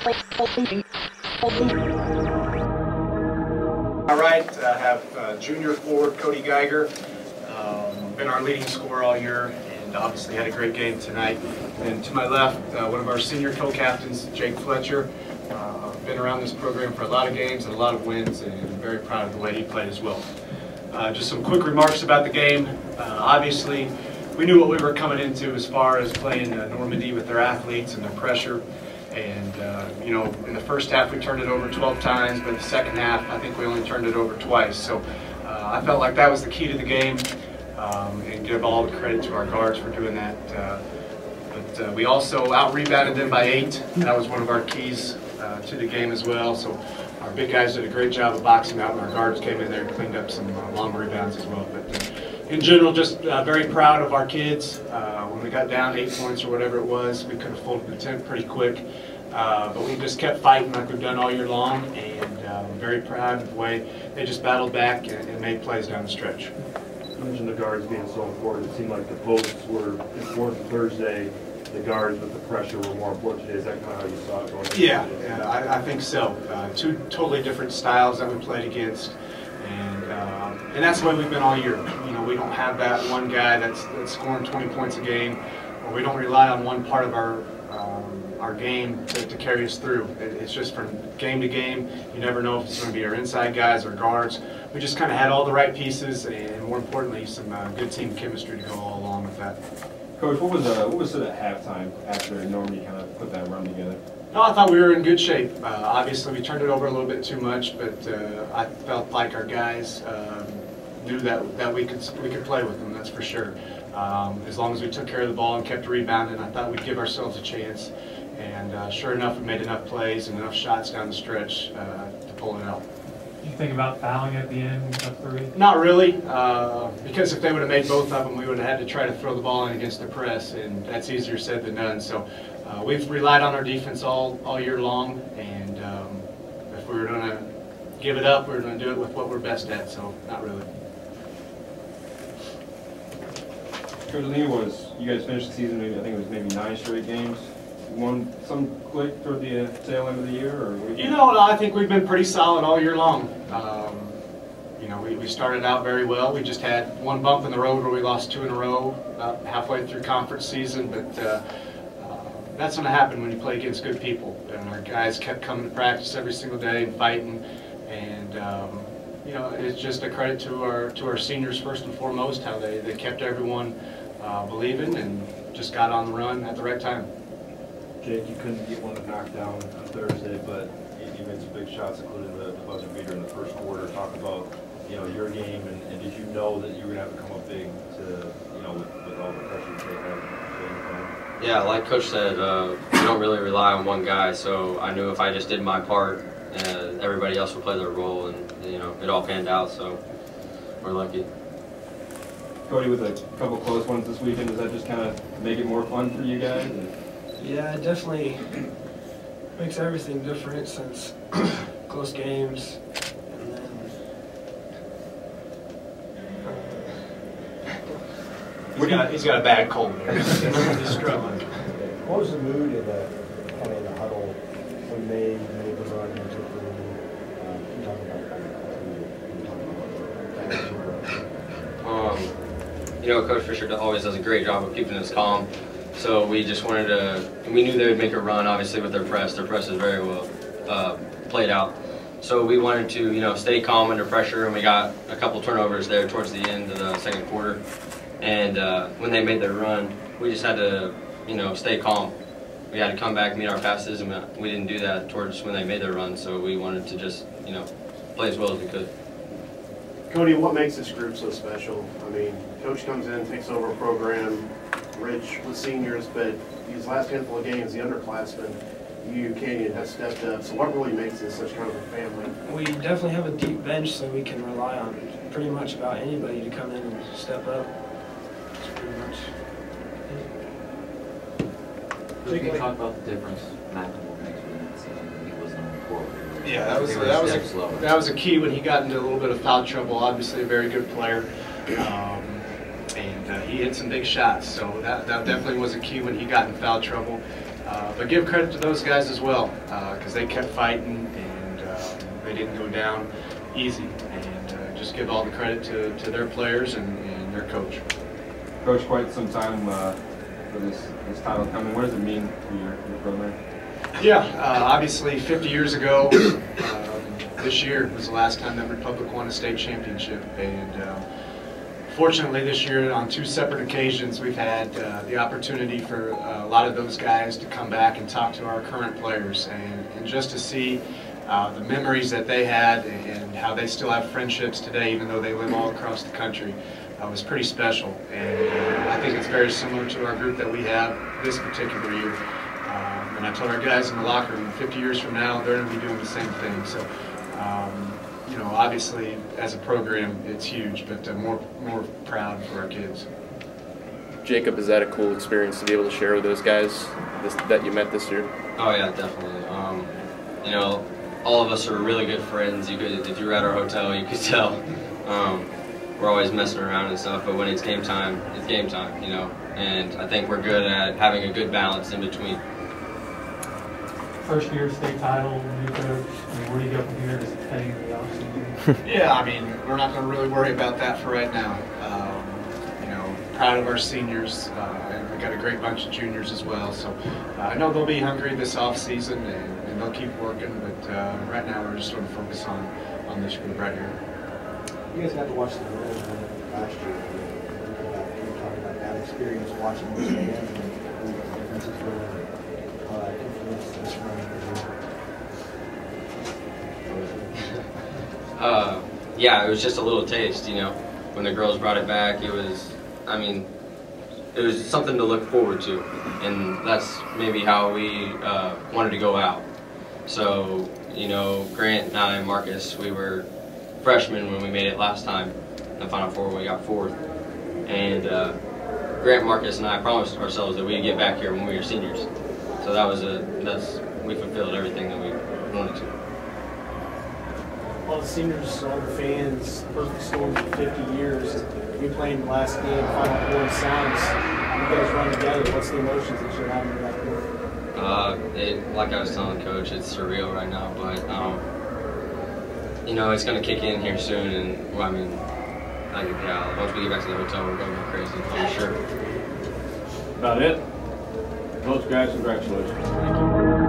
All right, I have junior forward Cody Geiger, been our leading scorer all year, and obviously had a great game tonight. And to my left, one of our senior co-captains, Jake Fletcher. Been around this program for a lot of games and a lot of wins, and I'm very proud of the way he played as well. Just some quick remarks about the game. Obviously, we knew what we were coming into as far as playing Normandy with their athletes and their pressure. And, you know, in the first half we turned it over 12 times, but the second half I think we only turned it over twice. So I felt like that was the key to the game, and give all the credit to our guards for doing that. But we also out-rebounded them by 8. That was one of our keys to the game as well. So our big guys did a great job of boxing out, and our guards came in there and cleaned up some long rebounds as well. But in general, just very proud of our kids. When we got down 8 points or whatever it was, we could have folded the tent pretty quick. But we just kept fighting like we've done all year long, and I'm very proud of the way they just battled back and made plays down the stretch. You mentioned the guards being so important. It seemed like the posts were important Thursday. The guards with the pressure were more important today. Is that kind of how you saw it going? Yeah, I think so. Two totally different styles that we played against, and that's the way we've been all year. You know, we don't have that one guy that's scoring 20 points a game, or we don't rely on one part of our game to carry us through. It's just from game to game. You never know if it's going to be our inside guys or guards. We just kind of had all the right pieces, and more importantly, some good team chemistry to go all along with that. Coach, what was it at halftime after Normandy kind of put that run together? No, I thought we were in good shape. Obviously, we turned it over a little bit too much, but I felt like our guys knew that we could play with them. That's for sure. As long as we took care of the ball and kept rebounding, I thought we'd give ourselves a chance. And sure enough, we made enough plays and enough shots down the stretch to pull it out. Did you think about fouling at the end of 3? Not really, because if they would have made both of them, we would have had to try to throw the ball in against the press, and that's easier said than done. So we've relied on our defense all year long, and if we were going to give it up, we were going to do it with what we're best at, so not really. Coach, I think you guys finished the season, I think it was maybe 9 straight games. Some click toward the tail end of the year? Or you know, I think we've been pretty solid all year long. You know, we started out very well. We just had one bump in the road where we lost 2 in a row about halfway through conference season, but that's going to happen when you play against good people. And our guys kept coming to practice every single day and fighting, and you know, it's just a credit to our seniors first and foremost, how they kept everyone believing and just got on the run at the right time. Jake, you couldn't get one knocked down on Thursday, but you made some big shots, including the buzzer beater in the first quarter. Talk about, you know, your game, and did you know that you were going to have to come up big to, you know, with all the pressure they had? Yeah, like Coach said, we don't really rely on one guy, so I knew if I just did my part, everybody else would play their role, and you know, it all panned out, so we're lucky. Cody, with a couple close ones this weekend, does that just kind of make it more fun for you guys? Yeah, it definitely makes everything different since close games. And then he's got a bad cold. He's struggling. What was the mood in the kind of in the huddle when they made the run and took the you know, Coach Fisher always does a great job of keeping us calm. So we just wanted to, we knew they would make a run, obviously, with their press. Their press is very well played out. So we wanted to, you know, stay calm under pressure, and we got a couple turnovers there towards the end of the second quarter. And when they made their run, we just had to, you know, stay calm. We had to come back, meet our passes, and we didn't do that towards when they made their run. So we wanted to just, you know, play as well as we could. Cody, what makes this group so special? I mean, Coach comes in, takes over a program, rich with seniors, but these last handful of games, the underclassmen, you, Canyon, has stepped up. So what really makes this such kind of a family? we definitely have a deep bench, so we can rely on pretty much about anybody to come in and step up. That's pretty much it. We can talk about the difference Macklemore makes within that season when he wasn't on the court. Yeah, that was a key when he got into a little bit of foul trouble. Obviously, a very good player, and he hit some big shots. So that definitely was a key when he got in foul trouble. But give credit to those guys as well, because they kept fighting and they didn't go down easy. And just give all the credit to their players and their coach. Coach, quite some time for this title coming. What does it mean for your program? Yeah, obviously 50 years ago, this year was the last time that Republic won a state championship. And fortunately this year, on 2 separate occasions, we've had the opportunity for a lot of those guys to come back and talk to our current players, and just to see the memories that they had and how they still have friendships today, even though they live all across the country, was pretty special. And I think it's very similar to our group that we have this particular year. And I told our guys in the locker room, 50 years from now, they're going to be doing the same thing. So, you know, obviously, as a program, it's huge, but more proud for our kids. Jacob, is that a cool experience to be able to share with those guys that you met this year? Oh yeah, definitely. You know, all of us are really good friends. If you were at our hotel, you could tell. We're always messing around and stuff, but when it's game time, you know. And I think we're good at having a good balance in between. First year state title, new coach. I mean, where do you go from here? Just heading into the offseason? Yeah, I mean, we're not going to really worry about that for right now. You know, proud of our seniors, and we've got a great bunch of juniors as well. So I know they'll be hungry this off season, and they'll keep working. But right now, we're just going to focus on this group right here. You guys got to watch the girls last year. Can you talk about that experience watching those fans and the differences were influenced this run? Yeah, it was just a little taste, you know. When the girls brought it back, it was, I mean, it was something to look forward to, and that's maybe how we wanted to go out. So, you know, Grant and I and Marcus, we were freshmen when we made it last time in the Final Four. We got 4th, and Grant, Marcus, and I promised ourselves that we'd get back here when we were seniors. So we fulfilled everything that we wanted to. All the seniors, all the fans, perfect storm for 50 years. We played the last game, Final Four sounds. You guys run together. What's the emotions that you're having right now? Like I was telling Coach, it's surreal right now, but you know, it's going to kick in here soon, and well, I mean, once we get back to the hotel, we're going to go crazy, I'm sure. About it. Coach, guys, congratulations. Thank you.